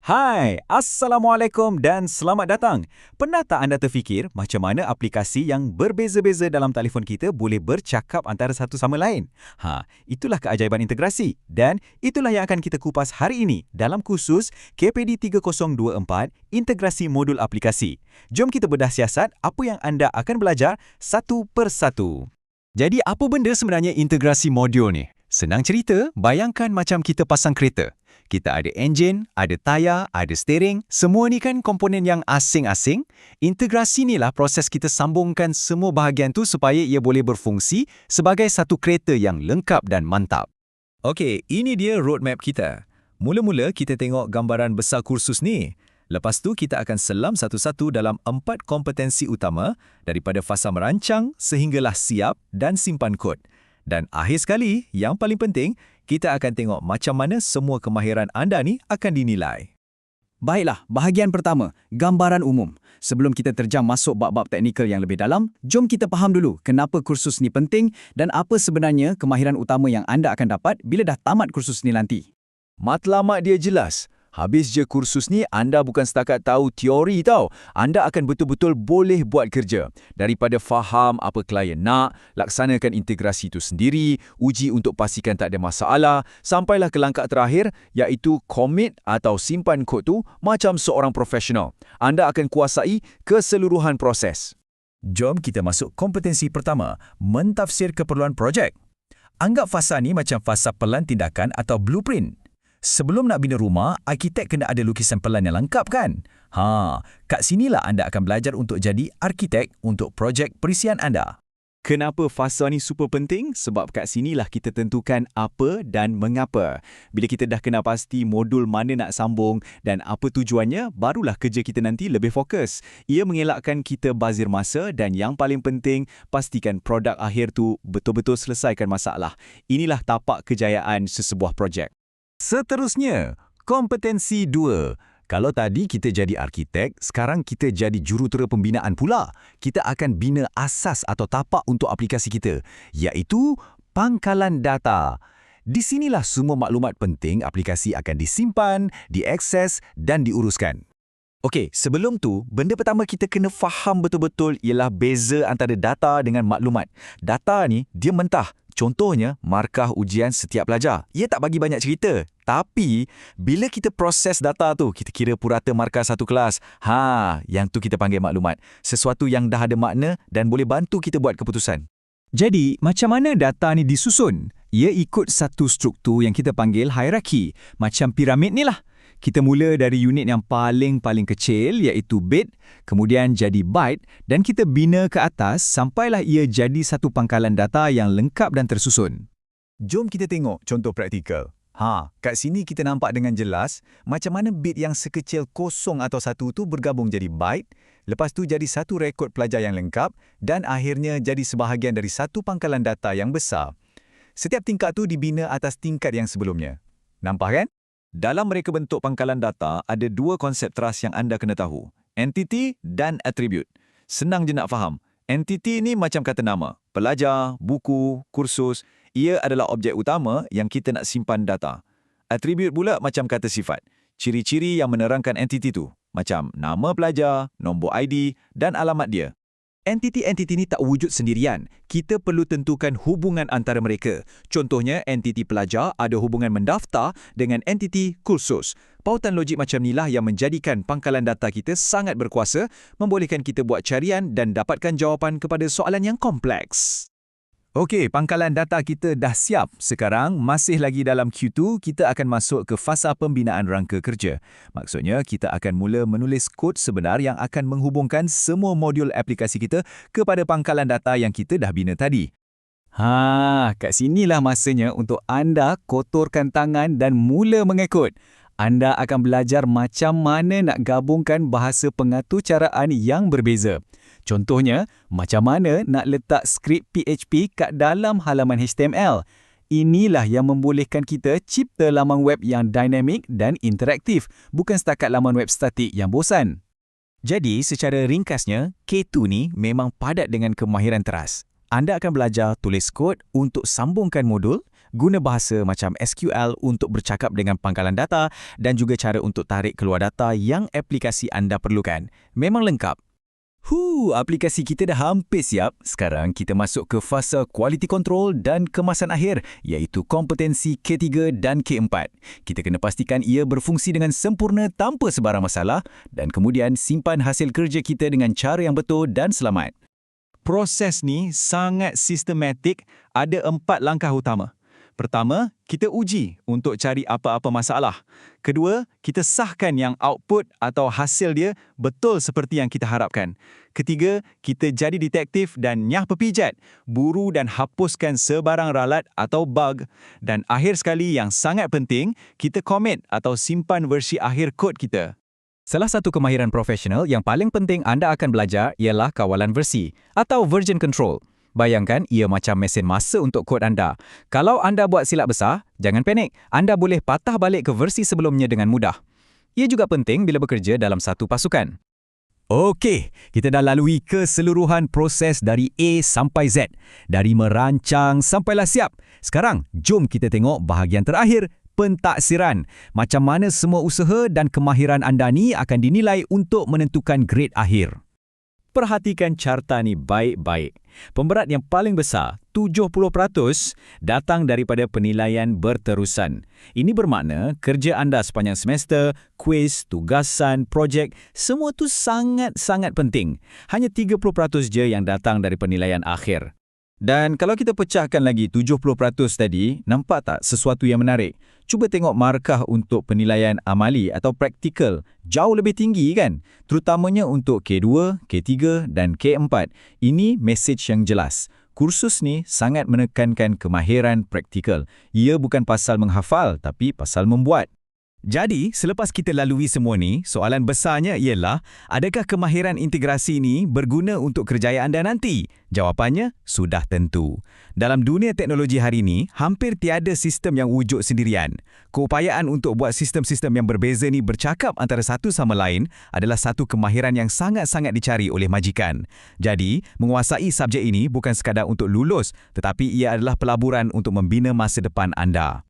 Hai, Assalamualaikum dan selamat datang. Pernah tak anda terfikir macam mana aplikasi yang berbeza-beza dalam telefon kita boleh bercakap antara satu sama lain? Itulah keajaiban integrasi dan itulah yang akan kita kupas hari ini dalam kursus KPD 3024 Integrasi Modul Aplikasi. Jom kita bedah siasat apa yang anda akan belajar satu persatu. Jadi apa benda sebenarnya integrasi modul ni? Senang cerita, bayangkan macam kita pasang kereta. Kita ada enjin, ada tayar, ada steering. Semua ni kan komponen yang asing-asing. Integrasi ni lah proses kita sambungkan semua bahagian tu supaya ia boleh berfungsi sebagai satu kereta yang lengkap dan mantap. Okey, ini dia roadmap kita. Mula-mula kita tengok gambaran besar kursus ni. Lepas tu kita akan selam satu-satu dalam 4 kompetensi utama daripada fasa merancang sehinggalah siap dan simpan kod. Dan akhir sekali, yang paling penting, kita akan tengok macam mana semua kemahiran anda ni akan dinilai. Baiklah, bahagian pertama, gambaran umum. Sebelum kita terjang masuk bab-bab teknikal yang lebih dalam, jom kita faham dulu kenapa kursus ni penting dan apa sebenarnya kemahiran utama yang anda akan dapat bila dah tamat kursus ni nanti. Matlamat dia jelas. Habis je kursus ni, anda bukan setakat tahu teori tau. Anda akan betul-betul boleh buat kerja. Daripada faham apa klien nak, laksanakan integrasi itu sendiri, uji untuk pastikan tak ada masalah, sampailah ke langkah terakhir, iaitu commit atau simpan kod tu macam seorang profesional. Anda akan kuasai keseluruhan proses. Jom kita masuk kompetensi pertama, mentafsir keperluan projek. Anggap fasa ni macam fasa pelan tindakan atau blueprint. Sebelum nak bina rumah, arkitek kena ada lukisan pelan yang lengkap kan? Kat sinilah anda akan belajar untuk jadi arkitek untuk projek perisian anda. Kenapa fasa ni super penting? Sebab kat sinilah kita tentukan apa dan mengapa. Bila kita dah kenal pasti modul mana nak sambung dan apa tujuannya, barulah kerja kita nanti lebih fokus. Ia mengelakkan kita bazir masa dan yang paling penting, pastikan produk akhir tu betul-betul selesaikan masalah. Inilah tapak kejayaan sesebuah projek. Seterusnya, kompetensi 2. Kalau tadi kita jadi arkitek, sekarang kita jadi jurutera pembinaan pula. Kita akan bina asas atau tapak untuk aplikasi kita, iaitu pangkalan data. Di sinilah semua maklumat penting aplikasi akan disimpan, diakses dan diuruskan. Okey, sebelum tu, benda pertama kita kena faham betul-betul ialah beza antara data dengan maklumat. Data ni, dia mentah. Contohnya, markah ujian setiap pelajar. Ia tak bagi banyak cerita. Tapi, bila kita proses data tu, kita kira purata markah satu kelas. Yang tu kita panggil maklumat. Sesuatu yang dah ada makna dan boleh bantu kita buat keputusan. Jadi, macam mana data ni disusun? Ia ikut satu struktur yang kita panggil hierarki. Macam piramid ni lah. Kita mula dari unit yang paling kecil iaitu bit, kemudian jadi byte dan kita bina ke atas sampailah ia jadi satu pangkalan data yang lengkap dan tersusun. Jom kita tengok contoh praktikal. Kat sini kita nampak dengan jelas macam mana bit yang sekecil 0 atau 1 tu bergabung jadi byte, lepas tu jadi satu rekod pelajar yang lengkap dan akhirnya jadi sebahagian dari satu pangkalan data yang besar. Setiap tingkat tu dibina atas tingkat yang sebelumnya. Nampak kan? Dalam mereka bentuk pangkalan data, ada 2 konsep teras yang anda kena tahu. Entity dan attribute. Senang je nak faham. Entity ni macam kata nama. Pelajar, buku, kursus. Ia adalah objek utama yang kita nak simpan data. Attribute pula macam kata sifat. Ciri-ciri yang menerangkan entity tu. Macam nama pelajar, nombor ID dan alamat dia. Entiti-entiti ni tak wujud sendirian. Kita perlu tentukan hubungan antara mereka. Contohnya, entiti pelajar ada hubungan mendaftar dengan entiti kursus. Pautan logik macam inilah yang menjadikan pangkalan data kita sangat berkuasa, membolehkan kita buat carian dan dapatkan jawapan kepada soalan yang kompleks. Okey, pangkalan data kita dah siap. Sekarang, masih lagi dalam Q2, kita akan masuk ke fasa pembinaan rangka kerja. Maksudnya, kita akan mula menulis kod sebenar yang akan menghubungkan semua modul aplikasi kita kepada pangkalan data yang kita dah bina tadi. Kat sinilah masanya untuk anda kotorkan tangan dan mula mengekod. Anda akan belajar macam mana nak gabungkan bahasa pengaturcaraan yang berbeza. Contohnya, macam mana nak letak skrip PHP kat dalam halaman HTML. Inilah yang membolehkan kita cipta laman web yang dinamik dan interaktif, bukan setakat laman web statik yang bosan. Jadi, secara ringkasnya, K2 ni memang padat dengan kemahiran teras. Anda akan belajar tulis kod untuk sambungkan modul, Guna bahasa macam SQL untuk bercakap dengan pangkalan data dan juga cara untuk tarik keluar data yang aplikasi anda perlukan. Memang lengkap. Aplikasi kita dah hampir siap. Sekarang kita masuk ke fasa quality control dan kemasan akhir, iaitu kompetensi K3 dan K4. Kita kena pastikan ia berfungsi dengan sempurna tanpa sebarang masalah dan kemudian simpan hasil kerja kita dengan cara yang betul dan selamat. Proses ni sangat sistematik, ada 4 langkah utama. Pertama, kita uji untuk cari apa-apa masalah. Kedua, kita sahkan yang output atau hasil dia betul seperti yang kita harapkan. Ketiga, kita jadi detektif dan nyah pepijat, buru dan hapuskan sebarang ralat atau bug. Dan akhir sekali yang sangat penting, kita commit atau simpan versi akhir kod kita. Salah satu kemahiran profesional yang paling penting anda akan belajar ialah kawalan versi atau version control. Bayangkan ia macam mesin masa untuk kod anda. Kalau anda buat silap besar, jangan panik. Anda boleh patah balik ke versi sebelumnya dengan mudah. Ia juga penting bila bekerja dalam satu pasukan. Okey, kita dah lalui keseluruhan proses dari A sampai Z. Dari merancang sampailah siap. Sekarang, jom kita tengok bahagian terakhir, pentaksiran. Macam mana semua usaha dan kemahiran anda ni akan dinilai untuk menentukan grade akhir. Perhatikan carta ni baik-baik. Pemberat yang paling besar, 70%, datang daripada penilaian berterusan. Ini bermakna kerja anda sepanjang semester, kuis, tugasan, projek, semua tu sangat-sangat penting. Hanya 30% je yang datang dari penilaian akhir. Dan kalau kita pecahkan lagi 70% tadi, nampak tak sesuatu yang menarik? Cuba tengok markah untuk penilaian amali atau praktikal. Jauh lebih tinggi kan? Terutamanya untuk K2, K3 dan K4. Ini mesej yang jelas. Kursus ni sangat menekankan kemahiran praktikal. Ia bukan pasal menghafal, tapi pasal membuat. Jadi, selepas kita lalui semua ni, soalan besarnya ialah, adakah kemahiran integrasi ini berguna untuk kerjaya anda nanti? Jawapannya, sudah tentu. Dalam dunia teknologi hari ini, hampir tiada sistem yang wujud sendirian. Keupayaan untuk buat sistem-sistem yang berbeza ni bercakap antara satu sama lain adalah satu kemahiran yang sangat-sangat dicari oleh majikan. Jadi, menguasai subjek ini bukan sekadar untuk lulus, tetapi ia adalah pelaburan untuk membina masa depan anda.